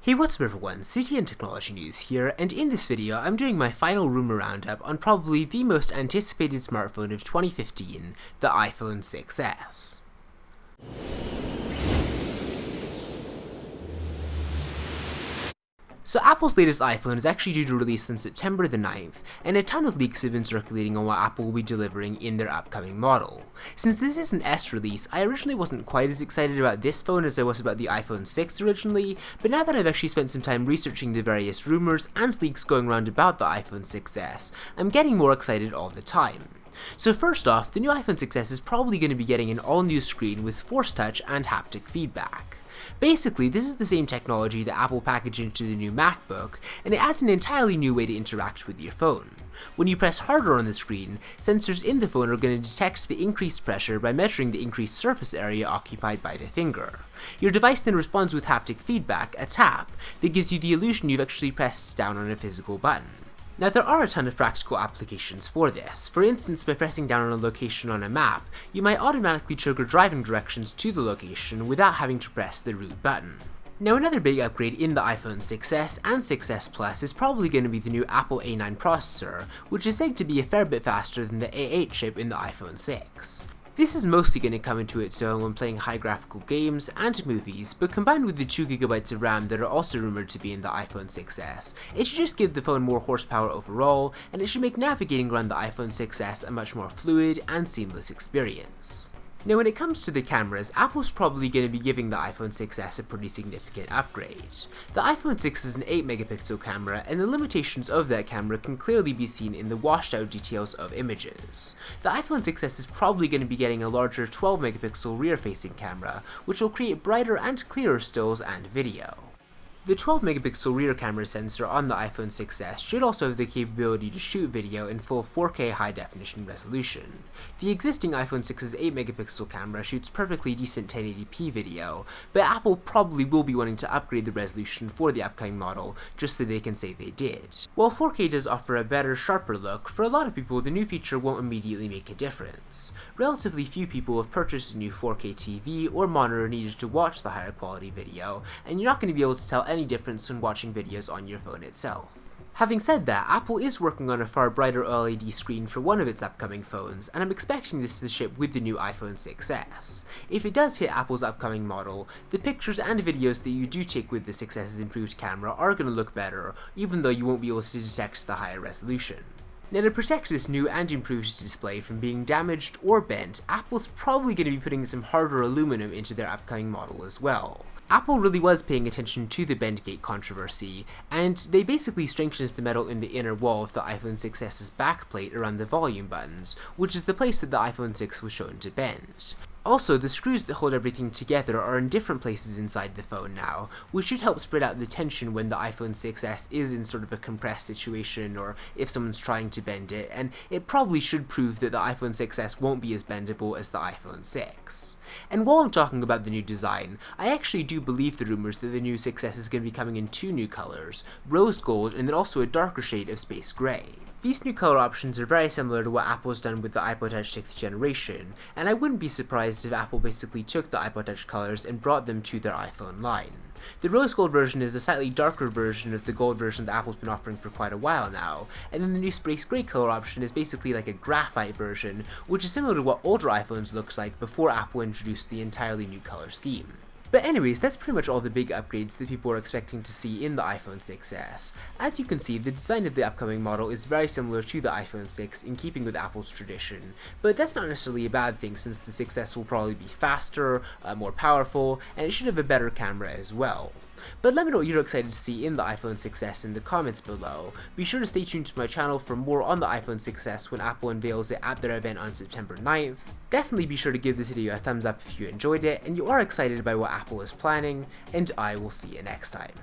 Hey, what's up everyone, City and Technology News here, and in this video I'm doing my final rumor roundup on probably the most anticipated smartphone of 2015, the iPhone 6s. So Apple's latest iPhone is actually due to release on September the 9th, and a ton of leaks have been circulating on what Apple will be delivering in their upcoming model. Since this is an S release, I originally wasn't quite as excited about this phone as I was about the iPhone 6 originally, but now that I've actually spent some time researching the various rumors and leaks going around about the iPhone 6s, I'm getting more excited all the time. So first off, the new iPhone 6s is probably going to be getting an all-new screen with Force Touch and haptic feedback. Basically, this is the same technology that Apple packaged into the new MacBook, and it adds an entirely new way to interact with your phone. When you press harder on the screen, sensors in the phone are going to detect the increased pressure by measuring the increased surface area occupied by the finger. Your device then responds with haptic feedback, a tap, that gives you the illusion you've actually pressed down on a physical button. Now there are a ton of practical applications for this. For instance, by pressing down on a location on a map, you might automatically trigger driving directions to the location without having to press the root button. Now another big upgrade in the iPhone 6s and 6s Plus is probably going to be the new Apple A9 processor, which is said to be a fair bit faster than the A8 chip in the iPhone 6. This is mostly going to come into its own when playing high graphical games and movies, but combined with the 2GB of RAM that are also rumored to be in the iPhone 6s, it should just give the phone more horsepower overall, and it should make navigating around the iPhone 6s a much more fluid and seamless experience. Now when it comes to the cameras, Apple's probably going to be giving the iPhone 6s a pretty significant upgrade. The iPhone 6 is an 8-megapixel camera, and the limitations of that camera can clearly be seen in the washed out details of images. The iPhone 6s is probably going to be getting a larger 12-megapixel rear-facing camera, which will create brighter and clearer stills and video. The 12-megapixel rear camera sensor on the iPhone 6s should also have the capability to shoot video in full 4K high-definition resolution. The existing iPhone 6's 8-megapixel camera shoots perfectly decent 1080p video, but Apple probably will be wanting to upgrade the resolution for the upcoming model just so they can say they did. While 4K does offer a better, sharper look, for a lot of people the new feature won't immediately make a difference. Relatively few people have purchased a new 4K TV or monitor needed to watch the higher quality video, and you're not going to be able to tell any difference when watching videos on your phone itself. Having said that, Apple is working on a far brighter OLED screen for one of its upcoming phones, and I'm expecting this to ship with the new iPhone 6s. If it does hit Apple's upcoming model, the pictures and videos that you do take with the 6s's improved camera are going to look better, even though you won't be able to detect the higher resolution. Now to protect this new and improved display from being damaged or bent, Apple's probably going to be putting some harder aluminum into their upcoming model as well. Apple really was paying attention to the bendgate controversy, and they basically strengthened the metal in the inner wall of the iPhone 6s's backplate around the volume buttons, which is the place that the iPhone 6 was shown to bend. Also, the screws that hold everything together are in different places inside the phone now, which should help spread out the tension when the iPhone 6s is in sort of a compressed situation or if someone's trying to bend it, and it probably should prove that the iPhone 6s won't be as bendable as the iPhone 6. And while I'm talking about the new design, I actually do believe the rumors that the new 6s is going to be coming in two new colors, rose gold and then also a darker shade of space gray. These new color options are very similar to what Apple's done with the iPod Touch 6th generation, and I wouldn't be surprised if Apple basically took the iPod Touch colors and brought them to their iPhone line. The rose gold version is a slightly darker version of the gold version that Apple's been offering for quite a while now, and then the new space gray color option is basically like a graphite version, which is similar to what older iPhones looked like before Apple introduced the entirely new color scheme. But anyways, that's pretty much all the big upgrades that people are expecting to see in the iPhone 6s. As you can see, the design of the upcoming model is very similar to the iPhone 6 in keeping with Apple's tradition, but that's not necessarily a bad thing since the 6s will probably be faster, more powerful, and it should have a better camera as well. But let me know what you're excited to see in the iPhone 6s in the comments below. Be sure to stay tuned to my channel for more on the iPhone 6s when Apple unveils it at their event on September 9th. Definitely be sure to give this video a thumbs up if you enjoyed it and you are excited by what Apple is planning, and I will see you next time.